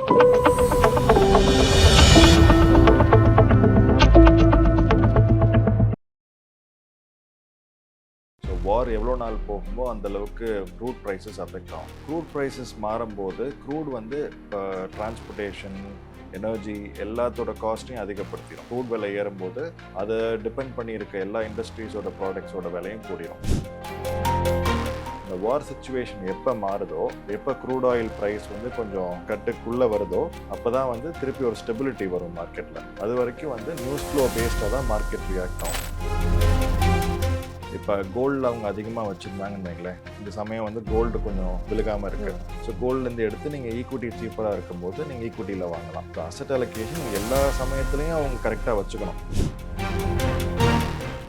வார் எவ்வளோ நாள் போகுமோ அந்த அளவுக்கு க்ரூட் ப்ரைஸஸ் அஃபெக்ட் ஆகும். க்ரூட் ப்ரைஸஸ் மாறும்போது க்ரூட் வந்து இப்போ டிரான்ஸ்போர்ட்டேஷன், எனர்ஜி எல்லாத்தோட காஸ்ட்டையும் அதிகப்படுத்திடும். க்ரூட் விலை ஏறும்போது அதை டிபெண்ட் பண்ணி இருக்க எல்லா இண்டஸ்ட்ரீஸோட ப்ராடக்ட்ஸோட விலையும் கூடிடும். இந்த வார் சுச்சுவேஷன் எப்போ மாறுதோ, எப்போ க்ரூட் ஆயில் ப்ரைஸ் வந்து கொஞ்சம் கட்டுக்குள்ளே வருதோ அப்போ தான் வந்து திருப்பி ஒரு ஸ்டெபிலிட்டி வரும் மார்க்கெட்டில். அது வரைக்கும் வந்து நியூஸ் ஃப்ளோ பேஸ்டாக தான் மார்க்கெட் ரியாக்ட் ஆகும். இப்போ கோல்டில் அவங்க அதிகமாக வச்சுருந்தாங்கன்னு வைங்களேன், இந்த சமயம் வந்து கோல்டு கொஞ்சம் விழுகாமல் இருக்குது. ஸோ கோல்டுலேருந்து எடுத்து நீங்கள் ஈக்விட்டி சீப்பராக இருக்கும்போது நீங்கள் ஈக்விட்டியில் வாங்கலாம். ஸோ அசெட் அலோகேஷன் எல்லா சமயத்துலையும் அவங்க கரெக்டாக வச்சுக்கணும்.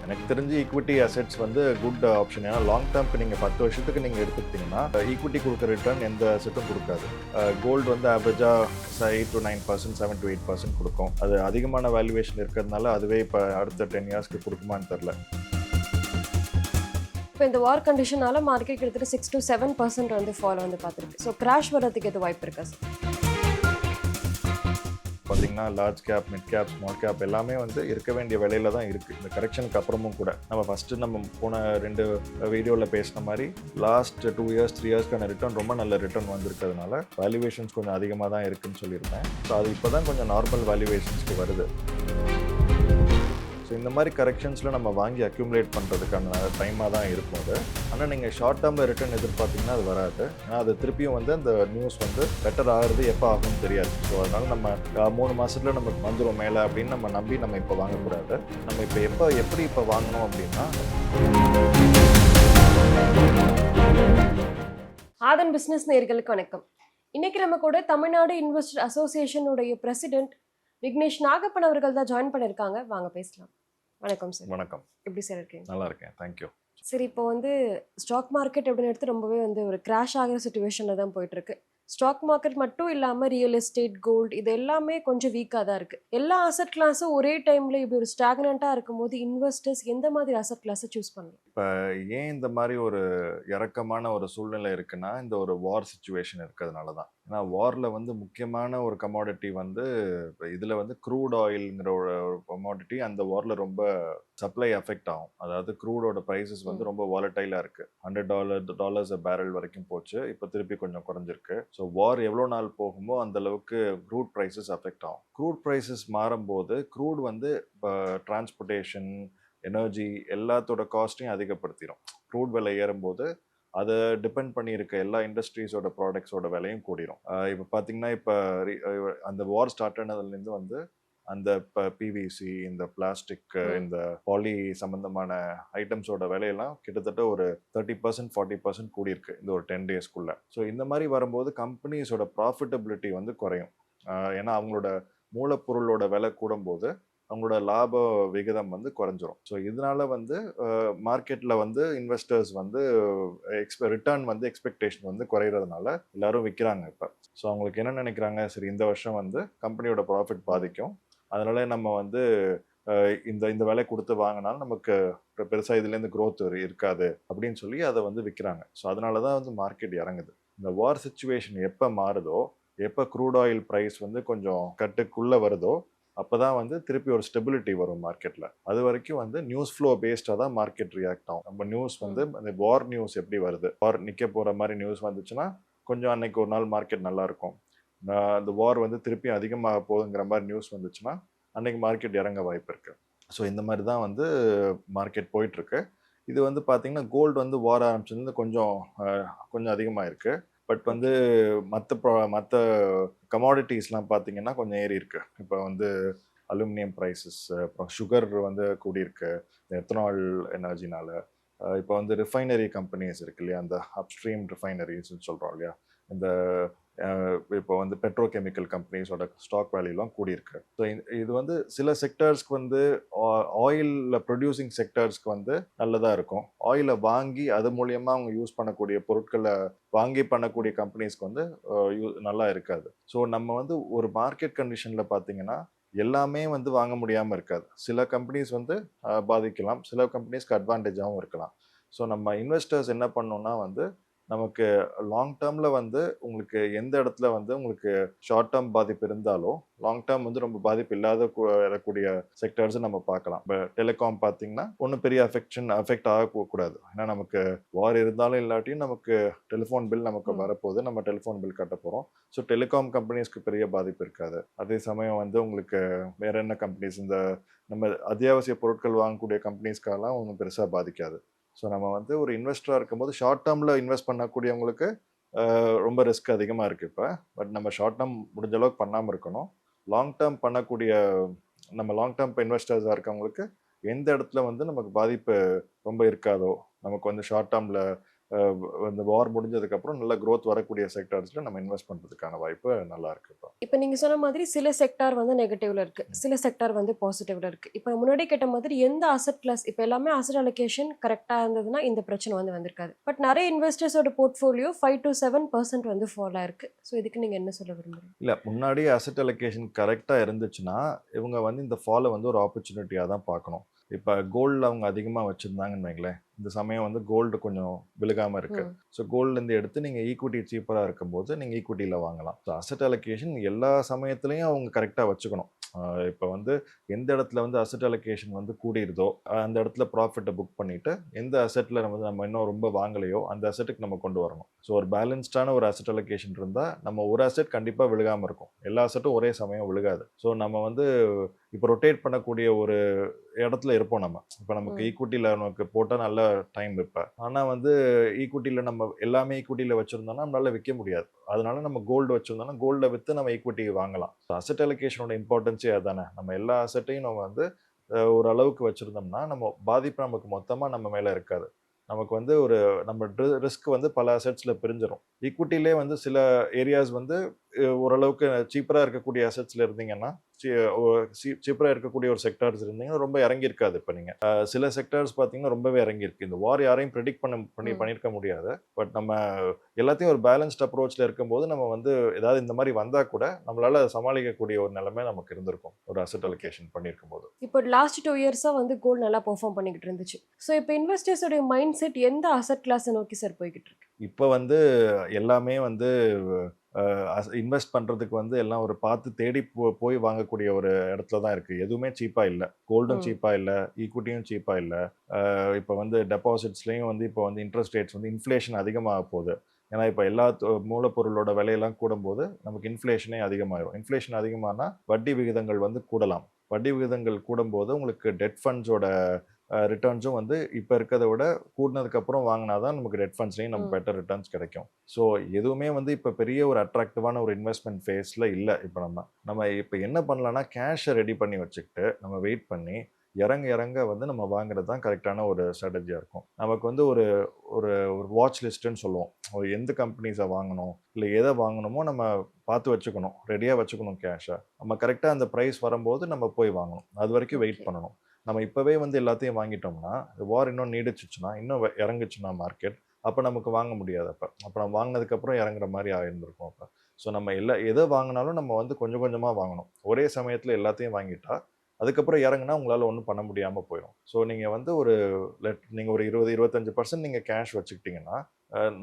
எனக்கு தெரிஞ்சு ஈக்விட்டி அசெட்ஸ் வந்து குட் ஆப்ஷன். ஏன்னா லாங் டேர்ம்க்கு நீங்கள் 10 வருஷத்துக்கு நீங்கள் எடுத்துக்கிட்டிங்கன்னா ஈக்விட்டி கொடுக்குற ரிட்டர்ன் எந்த அசெட்டும் கொடுக்காது. கோல்டு வந்து ஆவரேஜாக 8 to 9%, 7 to 8% கொடுக்கும். அது அதிகமான வேல்யூவேஷன் இருக்கிறதுனால அதுவே இப்போ அடுத்த 10 இயர்ஸ்க்கு கொடுக்குமான்னு தெரில. இப்போ இந்த வார் கண்டிஷனால மார்க்கெட் கிட்டத்தட்ட 6 to 7% வந்து ஃபால் வந்து பார்த்துருக்கு. ஸோ கிராஷ் வரதுக்கு எது வாய்ப்பு இருக்கா சார்? பார்த்தீங்கன்னா large cap, mid cap, small cap எல்லாமே வந்து இருக்க வேண்டிய விலையில தான் இருக்குது. இந்த கரெக்ஷனுக்கு அப்புறமும் கூட நம்ம போன 2 வீடியோவில் பேசின மாதிரி லாஸ்ட் 2 இயர்ஸ் 3 இயர்ஸ்க்கான ரிட்டர்ன் ரொம்ப நல்ல ரிட்டர்ன் வந்திருக்கிறதுனால வேல்யூவேஷன்ஸ் கொஞ்சம் அதிகமாக தான் இருக்குன்னு சொல்லியிருந்தேன். ஸோ அது இப்போ தான் கொஞ்சம் நார்மல் வேல்யூவேஷன்ஸ்க்கு வருது. ஸோ இந்த மாதிரி கரெக்ஷன்ஸில் நம்ம வாங்கி அக்யூமுலேட் பண்ணுறதுக்கான டைமாக தான் இருக்கும் அது. ஆனால் நீங்கள் ஷார்ட் டேர்மில் ரிட்டர்ன் எதிர்பார்த்தீங்கன்னா அது வராது. ஏன்னா அது திருப்பியும் வந்து அந்த நியூஸ் வந்து பெட்டர் ஆகிறது எப்போ ஆகும்னு தெரியாது. ஸோ அதனால் நம்ம 3 மாதத்தில் நமக்கு வந்துடும் மேலே அப்படின்னு நம்ம நம்பி நம்ம இப்போ வாங்கக்கூடாது. நம்ம இப்போ எப்படி வாங்கணும் அப்படின்னா, ஆதன் பிஸ்னஸ் நேயர்களுக்கு வணக்கம். இன்னைக்கு நம்ம கூட தமிழ்நாடு இன்வெஸ்டர் அசோசியேஷனுடைய பிரசிடென்ட் விக்னேஷ் நாகப்பன் அவர்கள் தான் ஜாயின் பண்ணியிருக்காங்க. வாங்க பேசலாம். வணக்கம் சார். வணக்கம். எப்படி சார் இருக்கீங்க? நல்லா இருக்கேன், தேங்க்யூ. சரி, இப்போ வந்து ஸ்டாக் மார்க்கெட் அப்படின்னு எடுத்து ரொம்பவே வந்து ஒரு கிராஷ் ஆகிற சுச்சுவேஷனில் தான் போயிட்டு இருக்கு. ஸ்டாக் மார்க்கெட் மட்டும் இல்லாமல் ரியல் எஸ்டேட், கோல்டு இது எல்லாமே கொஞ்சம் வீக்காக தான் இருக்குது. எல்லா அசட் கிளாஸும் ஒரே டைமில் இப்படி ஒரு ஸ்டாக்னண்ட்டாக இருக்கும்போது இன்வெஸ்டர்ஸ் எந்த மாதிரி அசட் கிளாஸை சூஸ் பண்ணலாம்? இப்போ ஏன் இந்த மாதிரி ஒரு இறக்கமான ஒரு சூழ்நிலை இருக்குன்னா, இந்த ஒரு வார் சுச்சுவேஷன் இருக்கிறதுனால தான். ஏன்னா வாரில் வந்து முக்கியமான ஒரு கமாடிட்டி வந்து இப்போ இதில் வந்து க்ரூட் ஆயில்ங்கிற ஒரு கமாடிட்டி அந்த வாரில் ரொம்ப சப்ளை அஃபெக்ட் ஆகும். அதாவது க்ரூடோட ப்ரைஸஸ் வந்து ரொம்ப வாலட்டைலாக இருக்குது. $100 பேரல் வரைக்கும் போச்சு. இப்போ திருப்பி கொஞ்சம் குறைஞ்சிருக்கு. ஸோ வார் எவ்வளோ நாள் போகுமோ அந்த அளவுக்கு க்ரூட் ப்ரைஸஸ் அஃபெக்ட் ஆகும். க்ரூட் ப்ரைஸஸ் மாறும்போது க்ரூட் வந்து இப்போ டிரான்ஸ்போர்ட்டேஷன், எனர்ஜி எல்லாத்தோட காஸ்ட்டையும் அதிகப்படுத்திடும். க்ரூட் விலை ஏறும்போது அதை டிபெண்ட் பண்ணி இருக்க எல்லா இண்டஸ்ட்ரீஸோட ப்ராடக்ட்ஸோட விலையும் கூடிடும். இப்போ பார்த்தீங்கன்னா இப்போ அந்த வார் ஸ்டார்ட் ஆனதுலேருந்து வந்து அந்த இப்போ பிவிசி, இந்த பிளாஸ்டிக், இந்த பாலி சம்பந்தமான ஐட்டம்ஸோட விலையெல்லாம் கிட்டத்தட்ட ஒரு 30%, 40% கூடியிருக்கு இந்த ஒரு 10 டேஸ்க்குள்ள. ஸோ இந்த மாதிரி வரும்போது கம்பெனிஸோட ப்ராஃபிட்டபிலிட்டி வந்து குறையும். ஏன்னா அவங்களோட மூலப்பொருளோட விலை கூடும்போது அவங்களோட லாப விகிதம் வந்து குறைஞ்சிரும். ஸோ இதனால வந்து மார்க்கெட்டில் வந்து இன்வெஸ்டர்ஸ் வந்து ரிட்டர்ன் வந்து எக்ஸ்பெக்டேஷன் வந்து குறையிறதுனால எல்லாரும் விற்கிறாங்க இப்போ. ஸோ அவங்களுக்கு என்ன நினைக்கிறாங்க, சரி இந்த வருஷம் வந்து கம்பெனியோட ப்ராஃபிட் பாதிக்கும், அதனால நம்ம வந்து இந்த விலை கொடுத்து வாங்கினாலும் நமக்கு பெருசாக இதுலேருந்து க்ரோத் இருக்காது அப்படின்னு சொல்லி அதை வந்து விற்கிறாங்க. ஸோ அதனால தான் வந்து மார்க்கெட் இறங்குது. இந்த வார் சுச்சுவேஷன் எப்போ மாறுதோ, எப்போ க்ரூட் ஆயில் ப்ரைஸ் வந்து கொஞ்சம் கட்டுக்குள்ளே வருதோ அப்போ தான் வந்து திருப்பி ஒரு ஸ்டெபிலிட்டி வரும் மார்க்கெட்டில். அது வரைக்கும் வந்து நியூஸ் ஃப்ளோ பேஸ்டாக தான் மார்க்கெட் ரியாக்ட் ஆகும். நம்ம நியூஸ் வந்து அந்த வார் நியூஸ் எப்படி வருது, வார் நிற்க போகிற மாதிரி நியூஸ் வந்துச்சுன்னா கொஞ்சம் அன்னைக்கு ஒரு நாள் மார்க்கெட் நல்லாயிருக்கும். அந்த வார் வந்து திருப்பி அதிகமாக போகுதுங்கிற மாதிரி நியூஸ் வந்துச்சுன்னா அன்னைக்கு மார்க்கெட் இறங்க வாய்ப்பு இருக்குது. ஸோ இந்த மாதிரி தான் வந்து மார்க்கெட் போயிட்டுருக்கு. இது வந்து பார்த்திங்கன்னா கோல்டு வந்து வார் ஆரம்பிச்சதுலேருந்து கொஞ்சம் அதிகமாக இருக்குது. பட் வந்து மற்ற கமாடிட்டிஸ்லாம் பார்த்தீங்கன்னா கொஞ்சம் ஏறி இருக்கு. இப்போ வந்து அலுமினியம் ப்ரைஸஸ், அப்புறம் சுகர் வந்து கூடியிருக்கு எத்தனால் எனர்ஜினால. இப்போ வந்து ரிஃபைனரி கம்பெனிஸ் இருக்கு இல்லையா, அந்த அப்ஸ்ட்ரீம் ரிஃபைனரிஸ்ன்னு சொல்கிறோம் இல்லையா, இந்த இப்போ வந்து பெட்ரோகெமிக்கல் கம்பெனிஸோட ஸ்டாக் வேல்யூலாம் கூடியிருக்கு. ஸோ இது வந்து சில செக்டர்ஸ்க்கு வந்து ஆயிலில் ப்ரொடியூசிங் செக்டர்ஸ்க்கு வந்து நல்லதாக இருக்கும். ஆயிலை வாங்கி அது மூலியமாக அவங்க யூஸ் பண்ணக்கூடிய பொருட்களை வாங்கி பண்ணக்கூடிய கம்பெனிஸ்க்கு வந்து நல்லா இருக்காது. ஸோ நம்ம வந்து ஒரு மார்க்கெட் கண்டிஷனில் பார்த்தீங்கன்னா எல்லாமே வந்து வாங்க முடியாமல் இருக்காது. சில கம்பெனிஸ் வந்து பாதிக்கலாம், சில கம்பெனிஸ்க்கு அட்வான்டேஜாகவும் இருக்கலாம். ஸோ நம்ம இன்வெஸ்டர்ஸ் என்ன பண்ணணும்னா வந்து நமக்கு லாங் டேர்மில் வந்து உங்களுக்கு எந்த இடத்துல வந்து உங்களுக்கு ஷார்ட் டேர்ம் பாதிப்பு இருந்தாலும் லாங் டேர்ம் வந்து ரொம்ப பாதிப்பு இல்லாத வரக்கூடிய செக்டர்ஸ் நம்ம பார்க்கலாம். இப்போ டெலிகாம் பார்த்தீங்கன்னா ஒன்றும் பெரிய அஃபெக்ட் ஆகக்கூடாது. ஏன்னா நமக்கு வார் இருந்தாலும் இல்லாட்டியும் நமக்கு டெலிஃபோன் பில் நமக்கு வரப்போகுது, நம்ம டெலிஃபோன் பில் கட்ட போகிறோம். ஸோ டெலிகாம் கம்பெனிஸ்க்கு பெரிய பாதிப்பு இருக்காது. அதே சமயம் வந்து உங்களுக்கு வேற என்ன கம்பெனிஸ், இந்த நம்ம அத்தியாவசிய பொருட்கள் வாங்கக்கூடிய கம்பெனிஸ்க்கெல்லாம் ஒன்றும் பெருசாக பாதிக்காது. ஸோ நம்ம வந்து ஒரு இன்வெஸ்டராக இருக்கும்போது ஷார்ட் டேர்மில் இன்வெஸ்ட் பண்ணக்கூடியவங்களுக்கு ரொம்ப ரிஸ்க் அதிகமாக இருக்குது இப்போ. பட் நம்ம ஷார்ட் டேர்ம் முடிஞ்ச அளவுக்கு பண்ணாமல் இருக்கணும். லாங் டேர்ம் பண்ணக்கூடிய நம்ம லாங் டேர்ம் இன்வெஸ்டர்ஸாக இருக்கவங்களுக்கு எந்த இடத்துல வந்து நமக்கு பாதிப்பு ரொம்ப இருக்காதோ, நமக்கு வந்து ஷார்ட் டேர்மில் இந்த வார் முடிஞ்சதுக்கப்புறம் நல்ல க்ரோத் வரக்கூடிய செக்டார்ஸில் நம்ம இன்வெஸ்ட் பண்ணுறதுக்கான வாய்ப்பு நல்லா இருக்கு இப்போ. இப்போ நீங்கள் சொன்ன மாதிரி சில செக்டார் வந்து நெகட்டிவ்ல இருக்கு, சில செக்டார் வந்து பாசிட்டிவ்ல இருக்கு. இப்போ முன்னாடி கேட்ட மாதிரி எந்த அசெட் கிளாஸ், இப்போ எல்லாமே அசெட் அலோகேஷன் கரெக்டாக இருந்ததுன்னா இந்த பிரச்சனை வந்து வந்திருக்காது. பட் நிறைய இன்வெஸ்டர்ஸோட போர்ட்ஃபோலியோ 5 to 7% வந்து ஃபால் ஆயிருக்கு. ஸோ இதுக்கு நீங்கள் என்ன சொல்ல விரும்புறீங்க? இல்லை, முன்னாடி அசெட் அலோகேஷன் கரெக்டாக இருந்துச்சுன்னா இவங்க வந்து இந்த ஃபாலை வந்து ஒரு ஆப்பர்ச்சுனிட்டியாக தான் பார்க்கணும். இப்போ கோல்டில் அவங்க அதிகமாக வச்சுருந்தாங்கன்னு வைங்களேன், இந்த சமயம் வந்து கோல்டு கொஞ்சம் விழுகாமல் இருக்குது. ஸோ கோல்டுலேருந்து எடுத்து நீங்கள் ஈக்விட்டி சீப்பராக இருக்கும்போது நீங்கள் ஈக்விட்டியில் வாங்கலாம். ஸோ அசெட் அலோகேஷன் எல்லா சமயத்துலையும் அவங்க கரெக்டாக வச்சுக்கணும். இப்போ வந்து எந்த இடத்துல வந்து அசெட் அலோகேஷன் வந்து கூடியிருதோ அந்த இடத்துல ப்ராஃபிட்டை புக் பண்ணிவிட்டு எந்த அசெட்டில் நம்ம இன்னும் ரொம்ப வாங்கலையோ அந்த அசெட்டுக்கு நம்ம கொண்டு வரணும். ஸோ ஒரு பேலன்ஸ்டான ஒரு அசெட் அலோகேஷன் இருந்தால் நம்ம ஒரு அசெட் கண்டிப்பாக விழுகாமல் இருக்கும், எல்லா அசெட்டும் ஒரே சமயம் விழுகாது. ஸோ நம்ம வந்து இப்போ ரொட்டேட் பண்ணக்கூடிய ஒரு இடத்துல இருப்போம். நம்ம இப்போ நமக்கு ஈக்விட்டியில் நமக்கு போட்டால் நல்ல டைம் இப்போ, ஆனால் வந்து ஈக்விட்டியில் நம்ம எல்லாமே ஈக்விட்டியில் வச்சுருந்தோம்னா நம்மளால விற்க முடியாது. அதனால நம்ம கோல்டு வச்சுருந்தோம்னா கோல்டை விற்று நம்ம ஈக்விட்டி வாங்கலாம். ஸோ அசெட் அலோகேஷனோட இம்பார்ட்டன்ஸே அதுதானே. நம்ம எல்லா அசெட்டையும் நம்ம வந்து ஒரு அளவுக்கு வச்சுருந்தோம்னா நம்ம பாதிப்பு நமக்கு மொத்தமாக நம்ம மேலே இருக்காது. நமக்கு வந்து ஒரு நம்ம ரிஸ்க் வந்து பல அசெட்ஸில் பிரிஞ்சிடும். ஈக்விட்டிலே வந்து சில ஏரியாஸ் வந்து ஓரளவுக்கு சீப்பராக இருக்கக்கூடிய அசெட்ஸில் இருந்தீங்கன்னா, சீப்பராக இருக்கக்கூடிய ஒரு செக்டார்ஸ் இருந்தீங்கன்னா ரொம்ப இறங்கி இருக்காது. இப்போ நீங்கள் சில செக்டார்ஸ் பார்த்தீங்கன்னா ரொம்பவே இறங்கியிருக்கு. இந்த வார் யாரையும் ப்ரெடிக்ட் பண்ணியிருக்க முடியாது. பட் நம்ம எல்லாத்தையும் ஒரு பேலன்ஸ்ட் அப்ரோச்சில் இருக்கும்போது நம்ம வந்து ஏதாவது இந்த மாதிரி வந்தால் கூட நம்மளால சமாளிக்கக்கூடிய ஒரு நிலைமை நமக்கு இருந்திருக்கும் ஒரு அசெட் அலோகேஷன் பண்ணியிருக்கும் போது. இப்போ லாஸ்ட் 2 இயர்ஸாக வந்து கோல்டு நல்லா பெர்ஃபார்ம் பண்ணிக்கிட்டு இருந்துச்சு. ஸோ இப்போ இன்வெஸ்டர்ஸோடைய மைண்ட் செட் எந்த அசெட் கிளாஸை நோக்கி சார் போய்கிட்டு இருக்கு? இப்போ வந்து எல்லாமே வந்து இன்வெஸ்ட் பண்ணுறதுக்கு வந்து எல்லாம் ஒரு பார்த்து தேடி போய் வாங்கக்கூடிய ஒரு இடத்துல தான் இருக்குது. எதுவுமே சீப்பாக இல்லை. கோல்டும் சீப்பாக இல்லை, ஈக்விட்டியும் சீப்பாக இல்லை. இப்போ வந்து டெபாசிட்ஸ்லேயும் வந்து இப்போ வந்து இன்ட்ரெஸ்ட் ரேட்ஸ் வந்து இன்ஃப்ளேஷன் அதிகமாக போகுது. ஏன்னா இப்போ எல்லா மூலப்பொருளோட விலையெல்லாம் கூடும்போது நமக்கு இன்ஃப்ளேஷனே அதிகமாகிடும். இன்ஃப்ளேஷன் அதிகமானா வட்டி விகிதங்கள் வந்து கூடலாம். வட்டி விகிதங்கள் கூடும்போது உங்களுக்கு டெட் ஃபண்ட்ஸோட ரிட்டர்ன்ஸும் வந்து இப்போ இருக்கிறத விட கூடினதுக்கப்புறம் வாங்கினா தான் நமக்கு டெட் ஃபண்ட்ஸ்லேயும் நமக்கு பெட்டர் ரிட்டர்ன்ஸ் கிடைக்கும். ஸோ எதுவுமே வந்து இப்போ பெரிய ஒரு அட்ராக்டிவான ஒரு இன்வெஸ்ட்மெண்ட் ஃபேஸில் இல்லை. இப்போ நம்ம இப்போ என்ன பண்ணலான்னா கேஷை ரெடி பண்ணி வச்சுக்கிட்டு நம்ம வெயிட் பண்ணி இறங்க வந்து நம்ம வாங்குறது தான் கரெக்டான ஒரு ஸ்ட்ராட்டஜியாக இருக்கும். நமக்கு வந்து ஒரு ஒரு ஒரு வாட்ச் லிஸ்ட்டுன்னு சொல்லுவோம். எந்த கம்பெனிஸை வாங்கணும் இல்லை எதை வாங்கணுமோ நம்ம பார்த்து வச்சுக்கணும், ரெடியாக வச்சுக்கணும் கேஷை. நம்ம கரெக்டாக அந்த ப்ரைஸ் வரும்போது நம்ம போய் வாங்கணும். அது வரைக்கும் வெயிட் பண்ணணும். நம்ம இப்போவே வந்து எல்லாத்தையும் வாங்கிட்டோம்னா வார் இன்னும் நீடிச்சிச்சுன்னா இன்னும் இறங்குச்சுன்னா மார்க்கெட், அப்போ நமக்கு வாங்க முடியாது. அப்போ நம்ம வாங்கினதுக்கப்புறம் இறங்குற மாதிரி ஆயிருந்திருக்கும். அப்போ ஸோ நம்ம எதை வாங்கினாலும் நம்ம வந்து கொஞ்சம் கொஞ்சமாக வாங்கணும். ஒரே சமயத்தில் எல்லாத்தையும் வாங்கிட்டா அதுக்கப்புறம் இறங்குனா உங்களால் ஒன்றும் பண்ண முடியாமல் போயிடும். ஸோ நீங்கள் வந்து நீங்கள் ஒரு 20-25% நீங்கள் கேஷ் வச்சுக்கிட்டிங்கன்னா,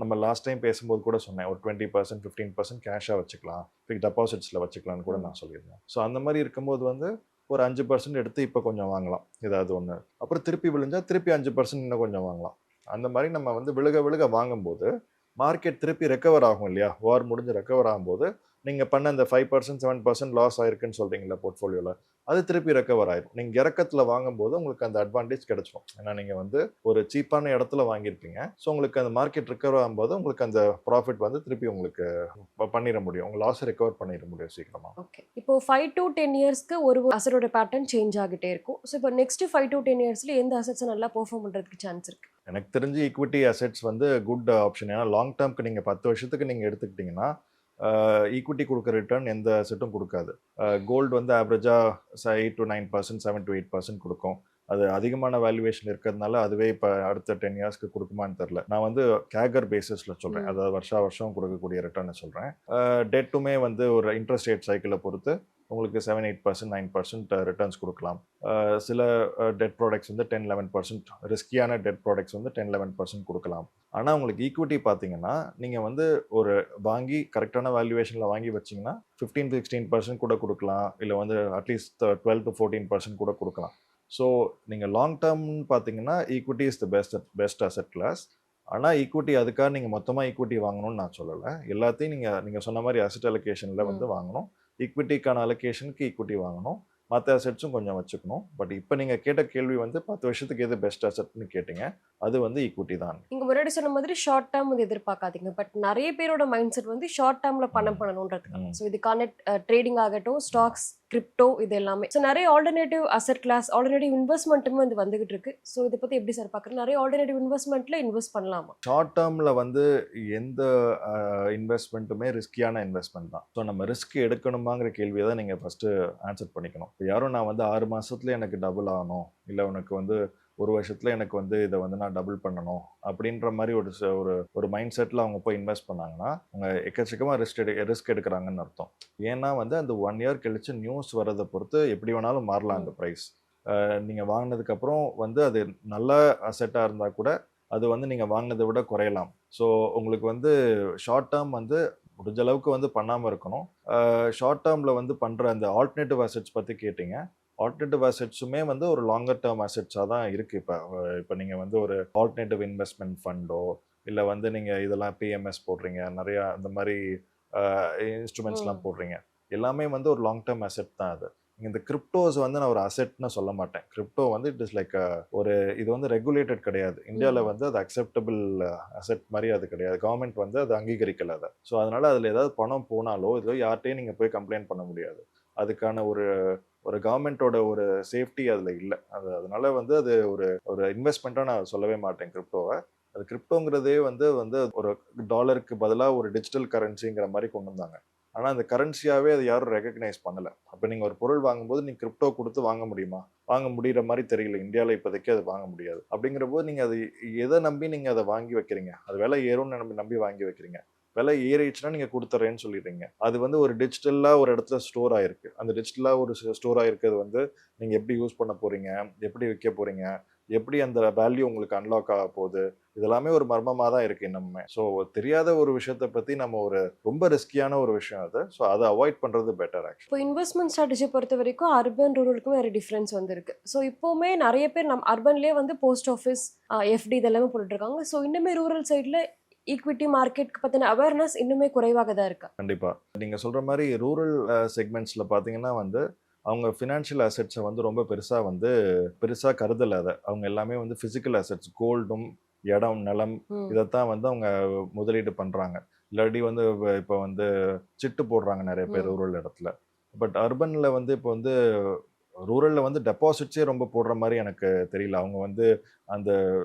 நம்ம லாஸ்ட் டைம் பேசும்போது கூட சொன்னேன், ஒரு 20% 15% கேஷாக வச்சுக்கலாம், ஃபிக்ஸ் டெபாசிட்ஸில் வச்சுக்கலான்னு கூட நான் சொல்லியிருந்தேன். ஸோ அந்த மாதிரி இருக்கும்போது வந்து ஒரு 5% எடுத்து இப்போ கொஞ்சம் வாங்கலாம் ஏதாவது ஒன்று, அப்புறம் திருப்பி விழுந்தால் திருப்பி 5% இன்னும் கொஞ்சம் வாங்கலாம். அந்த மாதிரி நம்ம வந்து விழுக வாங்கும்போது மார்க்கெட் திருப்பி ரெக்கவர் ஆகும் இல்லையா. வார் முடிஞ்சு ரெக்கவர் ஆகும்போது நீங்கள் பண்ண அந்த 5% 7% லாஸ் ஆயிருக்குன்னு சொல்கிறீங்களா போர்ட்ஃபோலியோவில், அது திருப்பி ரெக்கவர் ஆயிடும். நீங்கள் இறக்கத்தில் வாங்கும்போது உங்களுக்கு அந்த அட்வான்டேஜ் கிடைச்சிடும். ஏன்னா நீங்கள் வந்து ஒரு சீப்பான இடத்துல வாங்கியிருப்பீங்க. ஸோ உங்களுக்கு அந்த மார்க்கெட் ரெக்கவர் ஆகும்போது உங்களுக்கு அந்த ப்ராஃபிட் வந்து திருப்பி உங்களுக்கு பண்ணிட முடியும், உங்கள் லாஸை ரெக்கவர் பண்ணிட முடியும் சீக்கிரமாக. ஓகே, இப்போ 5 to 10 இயர்ஸ்க்கு ஒரு அசட்டோட பேட்டர்ன் சேஞ்ச் ஆகிட்டே இருக்கும். ஸோ இப்போ நெக்ஸ்ட் 5 to 10 இயர்ஸ்ல எந்த அசட்ஸை நல்லா பெர்ஃபார்ம் பண்ணுறதுக்கு சான்ஸ் இருக்கு? எனக்கு தெரிஞ்சு ஈக்விட்டி அசெட்ஸ் வந்து குட் ஆப்ஷன். ஏன்னா லாங் டேர்ம்க்கு நீங்கள் 10 வருஷத்துக்கு நீங்கள் எடுத்துக்கிட்டிங்கன்னா ஈக்விட்டி கொடுக்குற ரிட்டர்ன் எந்த அசெட்டும் கொடுக்காது. கோல்டு வந்து ஆவரேஜாக 8 to 9%, 7 to 8% கொடுக்கும். அது அதிகமான வேல்யூவேஷன் இருக்கிறதுனால அதுவே இப்போ அடுத்த 10 இயர்ஸ்க்கு கொடுக்குமான்னு தெரில. நான் வந்து கேகர் பேசிஸில் சொல்கிறேன், அதாவது வருஷம் கொடுக்கக்கூடிய ரிட்டர்னை சொல்கிறேன். டெட்டுமே வந்து ஒரு இன்ட்ரெஸ்ட் ரேட் சைக்கிளை பொறுத்து உங்களுக்கு 7-8% 9% ரிட்டர்ன்ஸ் கொடுக்கலாம். சில டெட் ப்ராடக்ட்ஸ் வந்து 10-11%, ரிஸ்கியான டெட் ப்ராடக்ட்ஸ் வந்து 10-11% கொடுக்கலாம். ஆனால் உங்களுக்கு ஈக்விட்டி பார்த்தீங்கன்னா நீங்கள் வந்து ஒரு வாங்கி கரெக்டான வேல்யூவேஷனில் வாங்கி வச்சிங்கன்னா 15-16% கூட கொடுக்கலாம், இல்லை வந்து அட்லீஸ்ட் 12-14% கூட கொடுக்கலாம். ஸோ நீங்கள் லாங் டேர்ம்னு பார்த்தீங்கன்னா equity is the best asset class. ஆனால் ஈக்விட்டி அதுக்காக நீங்கள் மொத்தமாக ஈக்விட்டி வாங்கணும்னு நான் சொல்லலை. எல்லாத்தையும் நீங்கள் சொன்ன மாதிரி அசெட் அலோகேஷனில் வந்து வாங்கணும். ஈக்விட்டிக்கான அலோகேஷனுக்கு ஈக்விட்டி வாங்கணும், மற்ற அசெட்ஸும் கொஞ்சம் வச்சுக்கணும். பட் இப்போ நீங்கள் கேட்ட கேள்வி வந்து 10 வருஷத்துக்கு எது பெஸ்ட் அசெட்னு கேட்டீங்க, அது வந்து ஈக்விட்டி தான். நீங்க முன்னாடி சொன்ன மாதிரி ஷார்ட் டேர்ம் வந்து எதிர்பார்க்காதீங்க. பட் நிறைய பேரோட மைண்ட் செட் வந்து ஷார்ட் டேர்ம்ல பணம் பண்ணணுன்றதுக்கு. ஸோ இதுக்கான ட்ரேடிங் ஆகட்டும், ஸ்டாக்ஸ், கிரிப்டோ, இது எல்லாமே. ஸோ நிறைய ஆல்டர்னேட்டிவ் அசெட் கிளாஸ், ஆல்டர்னேட்டிவ் இன்வெஸ்ட்மெண்ட்டுமே வந்து வந்துகிட்டு இருக்கு. ஸோ இதை பத்தி எப்படி சார் பார்க்குறேன்? நிறைய ஆல்டர்னேட்டிவ் இன்வெஸ்ட்மெண்ட்ல இன்வெஸ்ட் பண்ணலாமா? ஷார்ட் டேர்மில் வந்து எந்த இன்வெஸ்ட்மெண்ட்டுமே ரிஸ்கியான இன்வெஸ்ட்மெண்ட் தான். ஸோ நம்ம ரிஸ்க் எடுக்கணுமாங்கிற கேள்வியை தான் நீங்கள் ஃபஸ்ட்டு ஆன்சர் பண்ணிக்கணும். இப்போ யாரும் நான் வந்து 6 மாதத்துல எனக்கு டபுள் ஆகணும், இல்லை உனக்கு வந்து 1 வருஷத்துல எனக்கு வந்து இதை வந்து நான் டபுள் பண்ணணும் அப்படின்ற மாதிரி ஒரு மைண்ட் செட்டில் அவங்க போய் இன்வெஸ்ட் பண்ணாங்கன்னா அவங்க எக்கச்சக்கமாக ரிஸ்க் எடுக்கிறாங்கன்னு அர்த்தம். ஏன்னா வந்து அந்த 1 இயர் கழிச்சு நியூஸ் வரதை பொறுத்து எப்படி வேணாலும் மாறலாம் அந்த ப்ரைஸ். நீங்கள் வாங்கினதுக்கப்புறம் வந்து அது நல்ல அசெட்டாக இருந்தால் கூட அது வந்து நீங்கள் வாங்கினதை விட குறையலாம். ஸோ உங்களுக்கு வந்து ஷார்ட் டேர்ம் வந்து முடிஞ்ச அளவுக்கு வந்து பண்ணாமல் இருக்கணும். ஷார்ட் டேர்மில் வந்து பண்ணுற அந்த ஆல்டர்னேட்டிவ் அசெட்ஸ் பற்றி கேட்டிங்க. ஆல்டர்னேட்டிவ் அசெட்ஸுமே வந்து ஒரு லாங்கர் டேர்ம் அசெட்ஸாக தான் இருக்குது. இப்போ நீங்கள் வந்து ஒரு ஆல்டர்னேட்டிவ் இன்வெஸ்ட்மெண்ட் ஃபண்டோ, இல்லை வந்து நீங்கள் இதெல்லாம் பிஎம்எஸ் போடுறீங்க, நிறையா இந்த மாதிரி இன்ஸ்ட்ருமெண்ட்ஸ்லாம் போடுறீங்க, எல்லாமே வந்து ஒரு லாங் டேர்ம் அசெட் தான் அது. இந்த கிரிப்டோஸ் வந்து நான் ஒரு அசெட்னு சொல்ல மாட்டேன். கிரிப்டோ வந்து இட் இஸ் லைக் இது வந்து ரெகுலேட்டட் கிடையாது இந்தியாவில். வந்து அது அக்செப்டபிள் அசெட் மாதிரி அது கிடையாது. கவர்மெண்ட் வந்து அது அங்கீகரிக்கல அதை. ஸோ அதனால அதில் ஏதாவது பணம் போனாலோ இதோ யார்கிட்டையும் நீங்கள் போய் கம்ப்ளைண்ட் பண்ண முடியாது. அதுக்கான ஒரு கவர்மெண்ட்டோட ஒரு சேஃப்டி அதில் இல்லை. அதனால வந்து அது ஒரு இன்வெஸ்ட்மெண்ட்டாக நான் சொல்லவே மாட்டேன் கிரிப்டோவை. அது கிரிப்டோங்கிறதே வந்து ஒரு டாலருக்கு பதிலாக ஒரு டிஜிட்டல் கரன்சிங்கிற மாதிரி கொண்டு வந்தாங்க. ஆனால் அந்த கரன்சியாகவே அது யாரும் ரெகக்னைஸ் பண்ணலை. அப்போ நீங்கள் ஒரு பொருள் வாங்கும்போது நீங்கள் கிரிப்டோ கொடுத்து வாங்க முடியுமா? வாங்க முடிகிற மாதிரி தெரியல. இந்தியாவில் இப்போதைக்கு அது வாங்க முடியாது. அப்படிங்கிற போது நீங்கள் அது எதை நம்பி நீங்கள் அதை வாங்கி வைக்கிறீங்க? அது விலை ஏறும்னு நம்பி வாங்கி வைக்கிறீங்க. விலை ஏறிடுச்சுன்னா நீங்கள் கொடுத்துட்றேன்னு சொல்லிடுறீங்க. அது வந்து ஒரு டிஜிட்டலாக ஒரு இடத்துல ஸ்டோர் ஆகிருக்கு. அந்த டிஜிட்டலாக ஒரு ஸ்டோர் ஆகிருக்கிறது வந்து நீங்கள் எப்படி யூஸ் பண்ண போகிறீங்க, எப்படி விற்க போகிறீங்க, எப்படி அந்த வேல்யூ உங்களுக்கு அன்லாக் ஆக போகுது, இதெல்லாமே ஒரு மர்மமாக தான் இருக்குது இன்னுமே. ஸோ தெரியாத ஒரு விஷயத்தை பற்றி நம்ம ரொம்ப ரிஸ்கியான ஒரு விஷயம் அது. ஸோ அதை அவாய்ட் பண்ணுறது பெட்டர் ஆக்சுவலி. இப்போ இன்வெஸ்ட்மெண்ட் ஸ்ட்ராட்டஜி பொறுத்த வரைக்கும் அர்பன் ரூரலுக்கும் வேறு டிஃப்ரென்ஸ் வந்துருக்கு. ஸோ இப்போவுமே நிறைய பேர் நம்ம அர்பன்லேயே வந்து போஸ்ட் ஆஃபீஸ், எஃப்டி இதெல்லாமே போட்டுட்ருக்காங்க. ஸோ இன்னுமே ரூரல் சைடில் ஈக்விட்டி மார்க்கெட்டுக்கு பற்றின அவேர்னஸ் இன்னுமே குறைவாக தான் இருக்கா? கண்டிப்பாக நீங்கள் சொல்கிற மாதிரி ரூரல் செக்மெண்ட்ஸில் பார்த்தீங்கன்னா வந்து அவங்க ஃபினான்ஷியல் அசெட்ஸை வந்து ரொம்ப பெருசாக கருதலை. அதை அவங்க எல்லாமே வந்து ஃபிசிக்கல் அசெட்ஸ், கோல்டும், இடம், நிலம், இதைத்தான் வந்து அவங்க முதலீடு பண்ணுறாங்க. இல்லாட்டி வந்து இப்போ வந்து சிட்டு போடுறாங்க நிறைய பேர் ரூரல் இடத்துல. பட் அர்பனில் வந்து இப்போ வந்து ரூரலில் வந்து டெபாசிட்ஸே ரொம்ப போடுற மாதிரி எனக்கு தெரியல. அவங்க வந்து அந்த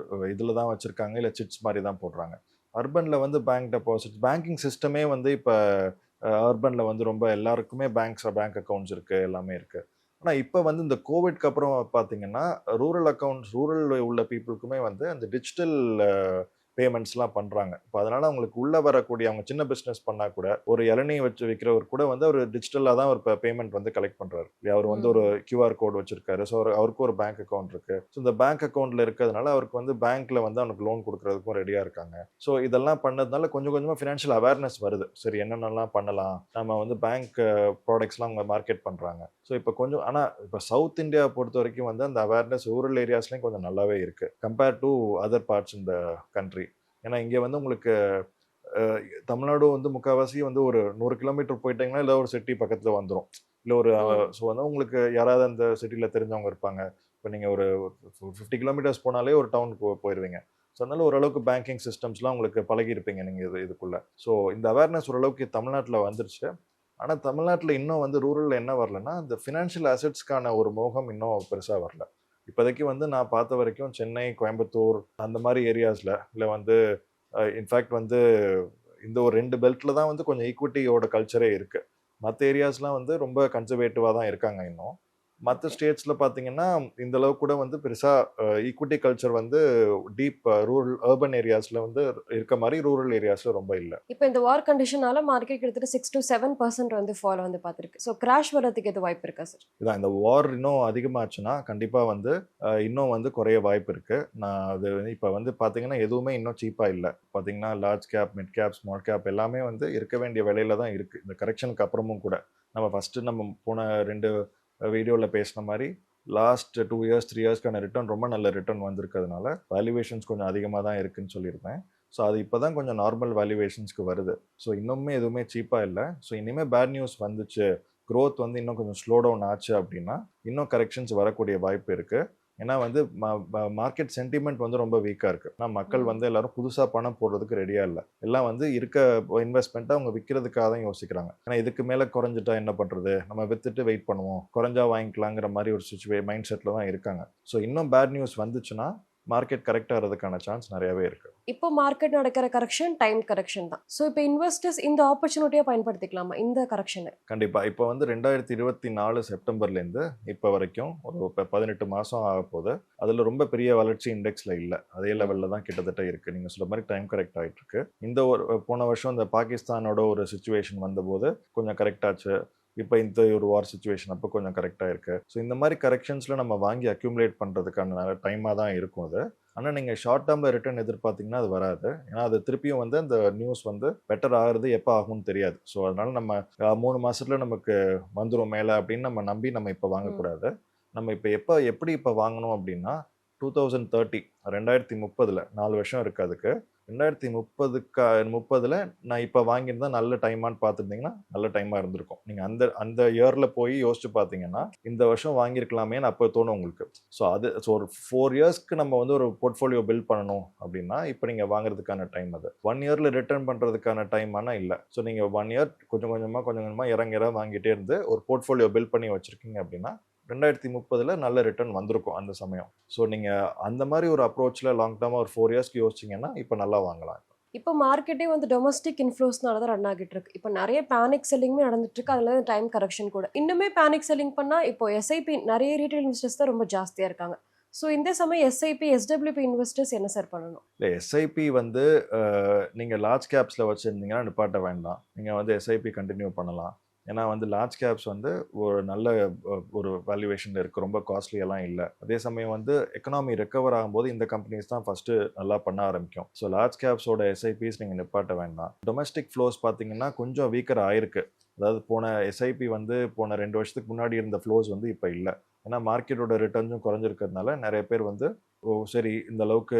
இதில் தான் வச்சுருக்காங்க, இல்லை சிட்ஸ் மாதிரி தான் போடுறாங்க. அர்பனில் வந்து பேங்க் டெபாசிட்ஸ், பேங்கிங் சிஸ்டமே வந்து இப்போ அர்பனில் வந்து ரொம்ப எல்லாருக்குமே பேங்க் அக்கௌண்ட்ஸ் இருக்குது, எல்லாமே இருக்குது. ஆனால் இப்போ வந்து இந்த கோவிட்க்கு அப்புறம் பார்த்தீங்கன்னா ரூரல் உள்ள பீப்புளுக்குமே வந்து அந்த டிஜிட்டல் பேமெண்ட்ஸ்லாம் பண்ணுறாங்க. இப்போ அதனால் அவங்களுக்கு உள்ளே வரக்கூடிய அவங்க சின்ன பிஸ்னஸ் பண்ணால் கூட ஒரு இளநீ வச்சு விற்கிறவர் கூட வந்து அவர் டிஜிட்டலாக தான் ஒரு பேமெண்ட் வந்து கலெக்ட் பண்ணுறாரு. அவர் வந்து ஒரு QR கோட் வச்சுருக்காரு. ஸோ அவருக்கு ஒரு பேங்க் அக்கௌண்ட் இருக்குது. ஸோ இந்த பேங்க் அக்கௌண்ட்டில் இருக்கிறதுனால அவருக்கு வந்து பேங்க்கில் வந்து அவனுக்கு லோன் கொடுக்குறதுக்கும் ரெடியாக இருக்காங்க. ஸோ இதெல்லாம் பண்ணதுனால கொஞ்சம் கொஞ்சமாக ஃபினான்ஷியல் அவேர்னஸ் வருது. சரி என்னென்னலாம் பண்ணலாம், நம்ம வந்து பேங்க் ப்ராடக்ட்ஸ்லாம் அவங்க மார்க்கெட் பண்ணுறாங்க. ஸோ இப்போ கொஞ்சம், ஆனால் இப்போ சவுத் இந்தியா பொறுத்த வரைக்கும் வந்து அந்த அவேர்னஸ் ரூரல் ஏரியாஸ்லேயும் கொஞ்சம் நல்லாவே இருக்குது கம்பேர்ட் டு அதர் பார்ட்ஸ் இந்த கண்ட்ரி. ஏன்னா இங்கே வந்து உங்களுக்கு தமிழ்நாடு வந்து முக்கால்வாசி வந்து ஒரு 100 கிலோமீட்டர் போயிட்டீங்கன்னா இல்லை ஒரு சிட்டி பக்கத்தில் வந்துடும், இல்லை ஒரு ஸோ வந்து உங்களுக்கு யாராவது அந்த சிட்டியில் தெரிஞ்சவங்க இருப்பாங்க. இப்போ நீங்கள் ஒரு 50 கிலோமீட்டர்ஸ் போனாலே ஒரு டவுனுக்கு போயிடுவீங்க. ஸோ அதனால ஓரளவுக்கு பேங்கிங் சிஸ்டம்ஸ்லாம் உங்களுக்கு பழகிருப்பீங்க நீங்கள் இதுக்குள்ளே. ஸோ இந்த அவேர்னஸ் ஓரளவுக்கு தமிழ்நாட்டில் வந்துருச்சு. ஆனால் தமிழ்நாட்டில் இன்னும் வந்து ரூரலில் என்ன வரலன்னா இந்த ஃபினான்ஷியல் அசெட்ஸ்க்கான ஒரு மோகம் இன்னும் பெருசாக வரல. இப்போதைக்கு வந்து நான் பார்த்த வரைக்கும் சென்னை, கோயம்புத்தூர் அந்த மாதிரி ஏரியாஸில், இல்லை வந்து இன்ஃபேக்ட் வந்து இந்த ஒரு 2 பெல்ட்டில் தான் வந்து கொஞ்சம் ஈக்விட்டியோட கல்ச்சரே இருக்குது. மற்ற ஏரியாஸ்லாம் வந்து ரொம்ப கன்சர்வேட்டிவாக தான் இருக்காங்க இன்னும். மற்ற ஸ்டேட்ஸில் பார்த்தீங்கன்னா இந்த அளவுக்கு கூட வந்து பெருசாக ஈக்விட்டி கல்ச்சர் வந்து டீப் ரூரல் அர்பன் ஏரியாஸில் வந்து இருக்க மாதிரி ரூரல் ஏரியாஸில் ரொம்ப இல்லை. இப்போ இந்த வார் கண்டிஷனால மார்க்கெட் கிட்டத்தட்ட 6 to 7% வந்து ஃபால் வந்து பார்த்துருக்கு. ஸோ கிராஷ் வரதுக்கு எது வாய்ப்பு இருக்கா சார்? இதான் இந்த வார் இன்னும் அதிகமாச்சுன்னா கண்டிப்பாக வந்து இன்னும் வந்து குறைய வாய்ப்பு இருக்குது. நான் அது இப்போ வந்து பார்த்தீங்கன்னா எதுவுமே இன்னும் சீப்பாக இல்லை. பார்த்தீங்கன்னா large cap, mid cap, small cap எல்லாமே வந்து இருக்க வேண்டிய விலையில தான் இருக்குது. இந்த கரெக்ஷனுக்கு அப்புறமும் கூட நம்ம போன 2 வீடியோவில் பேசின மாதிரி லாஸ்ட் 2 இயர்ஸ் 3 இயர்ஸ்க்கான ரிட்டர்ன் ரொம்ப நல்ல ரிட்டர்ன் வந்திருக்கிறதுனால வேல்யூவேஷன்ஸ் கொஞ்சம் அதிகமாக தான் இருக்குன்னு சொல்லியிருப்பேன். ஸோ அது இப்போ தான் கொஞ்சம் நார்மல் வேல்யூவேஷன்ஸ்க்கு வருது. ஸோ இன்னுமே எதுவுமே சீப்பாக இல்லை. ஸோ இனிமேல் பேட் நியூஸ் வந்துச்சு, க்ரோத் வந்து இன்னும் கொஞ்சம் ஸ்லோ டவுன் ஆச்சு அப்படின்னா இன்னும் கரெக்ஷன்ஸ் வரக்கூடிய வாய்ப்பு இருக்குது. ஏன்னா வந்து மார்க்கெட் சென்டிமெண்ட் வந்து ரொம்ப வீக்காக இருக்குது. ஆனால் மக்கள் வந்து எல்லாரும் புதுசாக பணம் போடுறதுக்கு ரெடியாக இல்லை. எல்லாம் வந்து இருக்க இன்வெஸ்ட்மெண்ட்டை அவங்க விற்கிறதுக்காக தான் யோசிக்கிறாங்க. ஏன்னா இதுக்கு மேலே குறைஞ்சிட்டா என்ன பண்ணுறது, நம்ம விற்றுட்டு வெயிட் பண்ணுவோம், குறைஞ்சா வாங்கிக்கலாங்கிற மாதிரி ஒரு மைண்ட் செட்டில் தான் இருக்காங்க. ஸோ இன்னும் பேட் நியூஸ் வந்துச்சுன்னா மார்க்கெட் கரெக்ட் ஆகிறதுக்கான சான்ஸ் நிறையவே இருக்குது. இப்போ மார்க்கெட் நடக்கிற கரெக்ஷன் டைம் கரெக்ஷன் தான். ஸோ இப்போ இன்வெஸ்டர்ஸ் இந்த ஆப்பர்ச்சுனிட்டியை பயன்படுத்திக்கலாமா இந்த கரெக்ஷனை? கண்டிப்பாக. இப்போ வந்து 2024 செப்டம்பர்லேருந்து இப்போ வரைக்கும் ஒரு 18 மாதம் ஆக போகுது. அதில் ரொம்ப பெரிய வளர்ச்சி இண்டெக்ஸில் இல்லை, அதே லெவலில் தான் கிட்டத்தட்ட இருக்குது. நீங்கள் சொல்ல மாதிரி டைம் கரெக்ட் ஆகிட்டு இருக்கு. இந்த போன வருஷம் இந்த பாகிஸ்தானோட ஒரு சுச்சுவேஷன் வந்தபோது கொஞ்சம் கரெக்ட் ஆச்சு. இப்போ இந்த ஒரு வார் சுச்சுவேஷன் அப்போ கொஞ்சம் கரெக்டாக இருக்குது. ஸோ இந்த மாதிரி கரெக்ஷன்ஸில் நம்ம வாங்கி அக்யூமுலேட் பண்ணுறதுக்கான டைமாக தான் இருக்கும் அது. ஆனால் நீங்கள் ஷார்ட் டேர்மில் ரிட்டர்ன் எதிர்பார்த்தீங்கன்னா அது வராது. ஏன்னா அது திருப்பியும் வந்து அந்த நியூஸ் வந்து பெட்டர் ஆகுறது எப்போ ஆகும்னு தெரியாது. ஸோ அதனால நம்ம 3 மாதத்தில் நமக்கு வந்துடும் மேலே அப்படின்னு நம்ம நம்பி நம்ம இப்போ வாங்கக்கூடாது. நம்ம எப்படி வாங்கணும் அப்படின்னா 2030 2030 4 வருஷம் இருக்குது அதுக்கு. 2030 நான் இப்போ வாங்கியிருந்தா நல்ல டைமான்னு பார்த்துருந்தீங்கன்னா நல்ல டைமாக இருந்திருக்கும். நீங்கள் அந்த இயரில் போய் யோசிச்சு பார்த்தீங்கன்னா இந்த வருஷம் வாங்கியிருக்கலாமேன்னு அப்போ தோணும் உங்களுக்கு. ஒரு 4 இயர்ஸ்க்கு நம்ம வந்து ஒரு போர்ட்ஃபோலியோ பில்ட் பண்ணணும் அப்படின்னா இப்போ நீங்கள் வாங்குறதுக்கான டைம் அது. 1 இயரில் ரிட்டர்ன் பண்ணுறதுக்கான டைம் ஆனால் இல்லை. ஸோ நீங்கள் 1 இயர் கொஞ்சம் கொஞ்சமாக இறங்க வாங்கிட்டே இருந்து ஒரு போர்ட்ஃபோலியோ பில்ட் பண்ணி வச்சுருக்கீங்க அப்படின்னா 2030 நல்ல ரிட்டர்ன் வந்திருக்கும் அந்த சமயம். ஸோ நீங்கள் அந்த மாதிரி ஒரு அப்ரோச்சில் லாங் டேர்மாக ஒரு 4 இயர்ஸ்க்கு யோசிச்சிங்கன்னா இப்போ நல்லா வாங்கலாம். இப்போ மார்க்கெட்டே வந்து டொமஸ்டிக் இன்ஃப்ளோஸ்னால தான் ரன் ஆகிட்டு இருக்கு. இப்போ நிறைய பேனிக் செல்லிங்குமே நடந்துட்டு இருக்கு. அதில் டைம் கரெக்ஷன் கூட இன்னுமே பேனிக் செல்லிங் பண்ணால் இப்போ எஸ்ஐபி நிறைய ரீட்டைல் இன்வெஸ்டர்ஸ் தான் ரொம்ப ஜாஸ்தியாக இருக்காங்க. ஸோ இந்த சமயம் எஸ்ஐபி எஸ்டபிள்யூபி இன்வெஸ்டர்ஸ் என்ன சார் பண்ணணும்? இல்லை, எஸ்ஐபி வந்து நீங்கள் லார்ஜ் கேப்ஸில் வச்சுருந்தீங்கன்னா நிப்பாட்ட வேண்டாம். நீங்கள் வந்து எஸ்ஐபி கண்டினியூ பண்ணலாம். ஏன்னா வந்து லார்ஜ் கேப்ஸ் வந்து ஒரு நல்ல ஒரு வேல்யூவேஷனில் இருக்குது, ரொம்ப காஸ்ட்லியெல்லாம் இல்லை. அதே சமயம் வந்து எக்கனாமி ரெக்கவர் ஆகும்போது இந்த கம்பெனிஸ் தான் ஃபஸ்ட்டு நல்லா பண்ண ஆரம்பிக்கும். ஸோ லார்ஜ் கேப்ஸோட எஸ்ஐபிஸ் நீங்கள் நிப்பாட்ட வேண்டாம். டொமஸ்டிக் ஃப்ளோஸ் பார்த்தீங்கன்னா கொஞ்சம் வீக்கர் ஆயிருக்கு. அதாவது போன எஸ்ஐபி வந்து போன 2 வருஷத்துக்கு முன்னாடி இருந்த ஃப்ளோஸ் வந்து இப்போ இல்லை. ஏன்னா மார்க்கெட்டோட ரிட்டர்ன்ஸும் குறைஞ்சிருக்கிறதுனால நிறைய பேர் வந்து சரி இந்த அளவுக்கு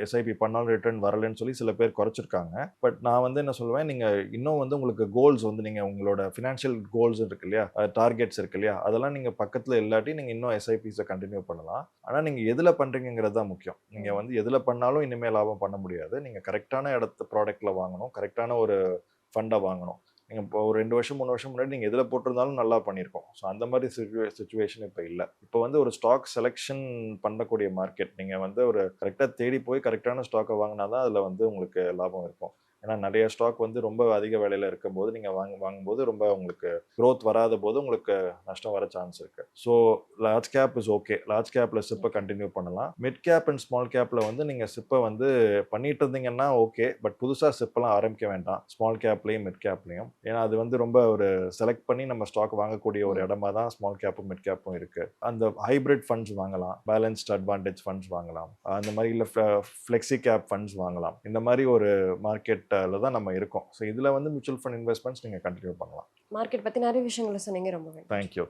எஸ்ஐபி பண்ணாலும் ரிட்டர்ன் வரலன்னு சொல்லி சில பேர் குறைச்சிருக்காங்க. பட் நான் வந்து என்ன சொல்லுவேன், நீங்கள் இன்னும் வந்து உங்களுக்கு கோல்ஸ் வந்து நீங்கள் உங்களோட ஃபினான்ஷியல் கோல்ஸ் இருக்கு இல்லையா, டார்கெட்ஸ் இருக்கு இல்லையா, அதெல்லாம் நீங்கள் பக்கத்தில் இல்லாட்டி நீங்கள் இன்னும் எஸ்ஐபிஸை கண்டினியூ பண்ணலாம். ஆனால் நீங்கள் எதில் பண்ணுறீங்கிறது தான் முக்கியம். நீங்கள் வந்து எதில் பண்ணாலும் இனிமேல் லாபம் பண்ண முடியாது. நீங்கள் கரெக்டான ப்ராடக்ட்டில் வாங்கணும், கரெக்டான ஒரு ஃபண்டை வாங்கணும். நீங்கள் இப்போ ஒரு 2 வருஷம் 3 வருஷம் முன்னாடி நீங்கள் எதில் போட்டிருந்தாலும் நல்லா பண்ணியிருக்கோம். ஸோ அந்த மாதிரி சுச்சுவேஷன் இப்போ இல்லை. இப்போ வந்து ஒரு ஸ்டாக் செலெக்ஷன் பண்ணக்கூடிய மார்க்கெட். நீங்கள் வந்து ஒரு கரெக்டாக தேடி போய் கரெக்டான ஸ்டாக்கை வாங்கினா தான் அதில் வந்து உங்களுக்கு லாபம் இருக்கும். ஏன்னா நிறைய ஸ்டாக் வந்து ரொம்ப அதிக விலையில் இருக்கும்போது நீங்கள் வாங்கும்போது ரொம்ப உங்களுக்கு க்ரோத் வராத போது உங்களுக்கு நஷ்டம் வர சான்ஸ் இருக்குது. So large cap is okay. Large கேப்பில் சிப்பை கண்டினியூ பண்ணலாம். மிட் கேப் அண்ட் ஸ்மால் கேப்பில் வந்து நீங்கள் சிப்பை வந்து பண்ணிட்டு இருந்தீங்கன்னா ஓகே. பட் புதுசாக சிப்பெல்லாம் ஆரம்பிக்க வேண்டாம், ஸ்மால் கேப்லேயும் மிட் கேப்லேயும். ஏன்னா அது வந்து ரொம்ப ஒரு செலக்ட் பண்ணி நம்ம ஸ்டாக் வாங்கக்கூடிய ஒரு இடமா தான் ஸ்மால் கேப்பும் மிட் கேப்பும் இருக்குது. அந்த ஹைப்ரிட் ஃபண்ட்ஸ் வாங்கலாம், பேலன்ஸ்ட் அட்வான்டேஜ் ஃபண்ட்ஸ் வாங்கலாம், அந்த மாதிரி இல்லை ஃப்ளெக்ஸி கேப் ஃபண்ட்ஸ் வாங்கலாம். இந்த மாதிரி ஒரு மார்க்கெட் தான் நம்ம இருக்கோம். ஸோ இதில் வந்து மியூச்சுவல் ஃபண்ட் இன்வெஸ்ட்மெண்ட்ஸ் நீங்கள் கண்டினியூ பண்ணலாம். மார்க்கெட் பற்றி நிறைய விஷயங்களை சொன்னீங்க. ரொம்ப தேங்க்யூ.